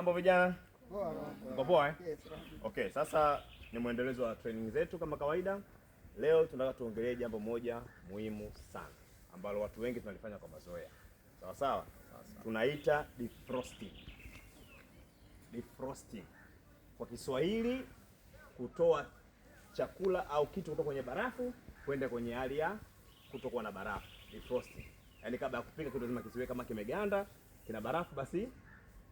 Mambo vijana? Mko poa eh? Okay, sasa ni mwendelezo wa training zetu kama kawaida. Leo tunataka tuongelee jambo moja muhimu sana ambalo watu wengi tunalifanya kwa mazoea. Sawa sawa? Tunaita defrosting. Defrosting. Kwa Kiswahili, kutoa chakula au kitu kutoka kwenye barafu kwenda kwenye hali ya kutokuwa na barafu. Defrosting. Yaani kabla ya kupika kitu lazima kisiwe kama kimeganda, kina barafu, basi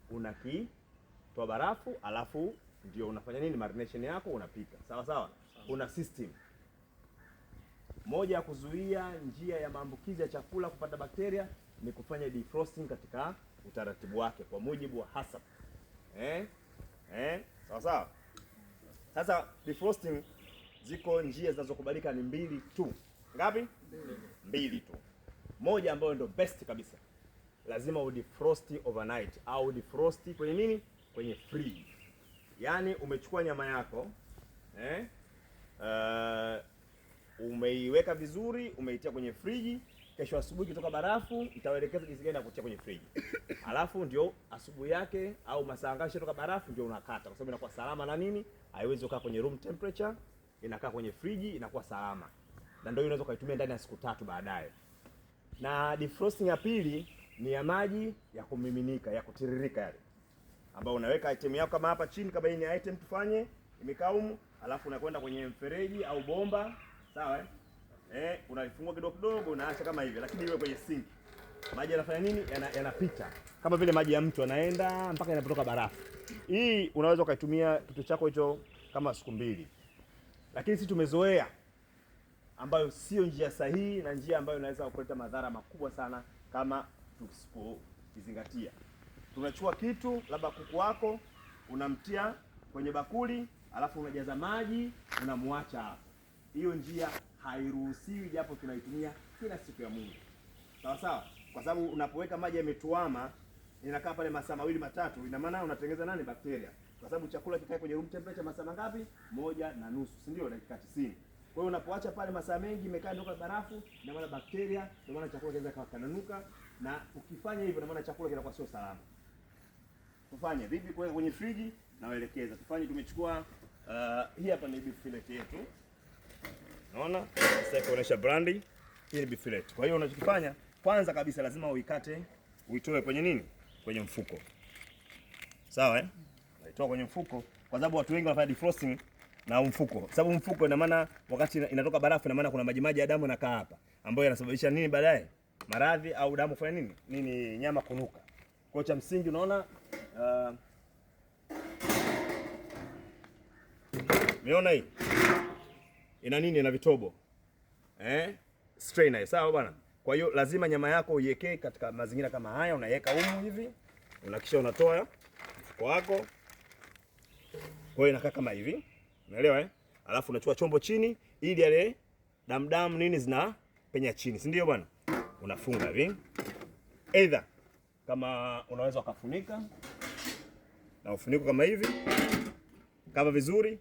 unakitoa barafu alafu ndio unafanya nini, marination yako, unapika. Sawa sawa? Una system moja ya kuzuia njia ya maambukizi ya chakula kupata bakteria ni kufanya defrosting katika utaratibu wake kwa mujibu wa HACCP. Sawa sawa? Sasa defrosting ziko njia zinazokubalika ni mbili tu. Ngapi? Mbili tu. Moja ambayo ndio best kabisa. Lazima udefrost overnight au defrost kwenye nini? Kwenye fridge. Yaani umechukua nyama yako, umeiweka vizuri, umeitia kwenye friji, kesho asubuhi kitoka barafu, itaelekeza jinsi gani ya kutia kwenye friji. Alafu ndio asubuhi yake au masaa ngapi kutoka barafu ndio unakata, kwa sababu inakuwa salama na nini? Haiwezi kukaa kwenye room temperature, inakaa kwenye friji, inakuwa salama. Na ndio unaweza kuitumia ndani ya siku 3 baadaye. Na defrosting ya pili ni ya maji ya kumiminika, ya kutiririka yale, ambao unaweka item yako kama hapa chini, kama hii ni item tufanye imekaa humu, alafu unakwenda kwenye mfereji au bomba, sawa unalifungua kidogo kidogo, unaacha kama hivi, lakini iwe kwenye sink. Maji yanafanya nini? Yanapita kama vile maji ya mtu, anaenda mpaka inapotoka barafu. Hii unaweza ukaitumia kitu chako hicho kama siku 2. Lakini sisi tumezoea, ambayo sio njia sahihi na njia ambayo inaweza kuleta madhara makubwa sana kama tusipoizingatia. Tunachukua kitu, labda kuku wako, unamtia kwenye bakuli, alafu unajaza maji, unamwacha hapo. Hiyo njia hairuhusiwi, japo tunaitumia kila siku ya Mungu. Sawa sawa? Kwa sababu unapoweka maji yametuama, inakaa pale masaa 2-3, ina maana unatengeneza nani? Bakteria. Kwa sababu chakula kikae kwenye room temperature masaa ngapi? 1.5, si ndio? Dakika 90. Kwa hiyo unapoacha pale masaa mengi imekaa ndoka barafu, ina maana bakteria, ina maana chakula kinaweza kananuka, na ukifanya hivyo ina maana chakula kinakuwa sio salama. Tufanye vipi kuweka kwenye friji? Nawaelekeza. Tufanye, tumechukua hii hapa ni beef fillet yetu. Unaona? Sasa kuonesha brandi, hii ni beef fillet. Kwa hiyo unachokifanya, kwanza kabisa lazima uikate, uitoe kwenye nini? Kwenye mfuko. Sawa Unaitoa kwenye mfuko kwa sababu watu wengi wanafanya defrosting na mfuko. Sababu mfuko ina maana wakati inatoka barafu, ina maana kuna maji ya damu yanakaa hapa, ambayo yanasababisha nini baadaye? Maradhi au damu kufanya nini? Nyama kunuka. Kwa cha msingi unaona umeona hii ina nini? Ina vitobo strainer, sawa bwana. Kwa hiyo lazima nyama yako uiweke katika mazingira kama haya, unaiweka humu hivi, unakisha unatoa mfuko wako. Kwa hiyo inakaa kama hivi, unaelewa Alafu unachukua chombo chini, ili yale damu nini zina penya chini, si ndio bwana? Unafunga hivi, either kama unaweza ukafunika na ufuniko kama hivi, kama vizuri,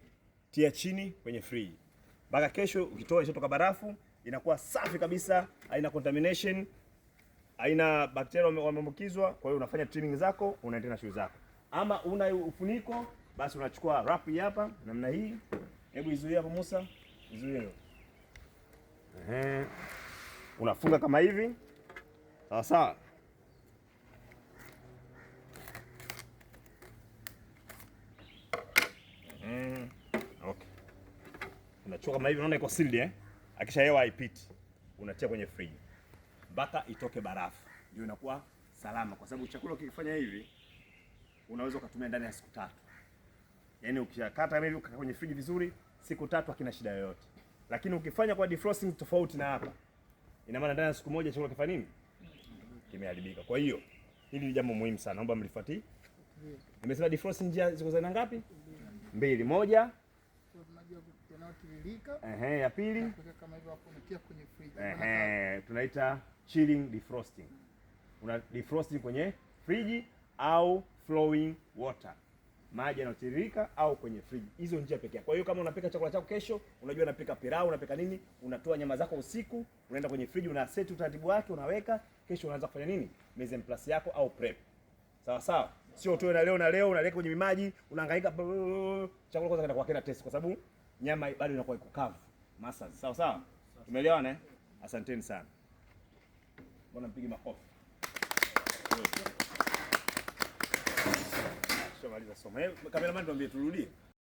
tia chini kwenye friji mpaka kesho ukitoa kutoka barafu inakuwa safi kabisa, haina contamination, haina bakteria wameambukizwa. Kwa hiyo unafanya trimming zako, unaendelea na shughuli zako. Ama una ufuniko, basi unachukua wrap hii hapa namna hii. Hebu izuie hapo Musa, izuie. Unafunga kama hivi, sawa sawa. Okay. Unachukua kama hivi, unaona iko sealed Akisha hewa haipiti, unatia kwenye friji mpaka itoke barafu, ndio inakuwa salama. Kwa sababu chakula ukifanya hivi unaweza ukatumia ndani ya siku 3. Yaani ukishakata hivi ukaweka kwenye friji vizuri, siku 3 hakina shida yoyote. Lakini ukifanya kwa defrosting tofauti na hapa, ina maana ndani ya siku 1 chakula kifanya nini? Kimeharibika. Kwa hiyo hili ni jambo muhimu sana, naomba mlifuatie. Nimesema defrosting njia ziko za ngapi? 2. Moja ya pili kama hivyo hapo unatia kwenye friji. Tunaita chilling defrosting. Una defrosting kwenye friji au flowing water, maji yanayotiririka, au kwenye friji. Hizo njia pekee. Kwa hiyo kama unapika chakula chako kesho, unajua unapika pilau, unapika nini, unatoa nyama zako usiku, unaenda kwenye friji, una set utaratibu wake, unaweka, kesho unaanza kufanya nini? Mise en place yako au prep. Sawa sawa? Sio tu na leo unaleka kwenye maji, unahangaika chakula kwanza kinakuwa kina test kwa sababu nyama bado inakuwa iko kavu. Masa, sawa sawa? Tumeelewana eh? Asanteni sana. Mbona mpige makofi? Shamaliza somo. Kameraman tuambie turudie.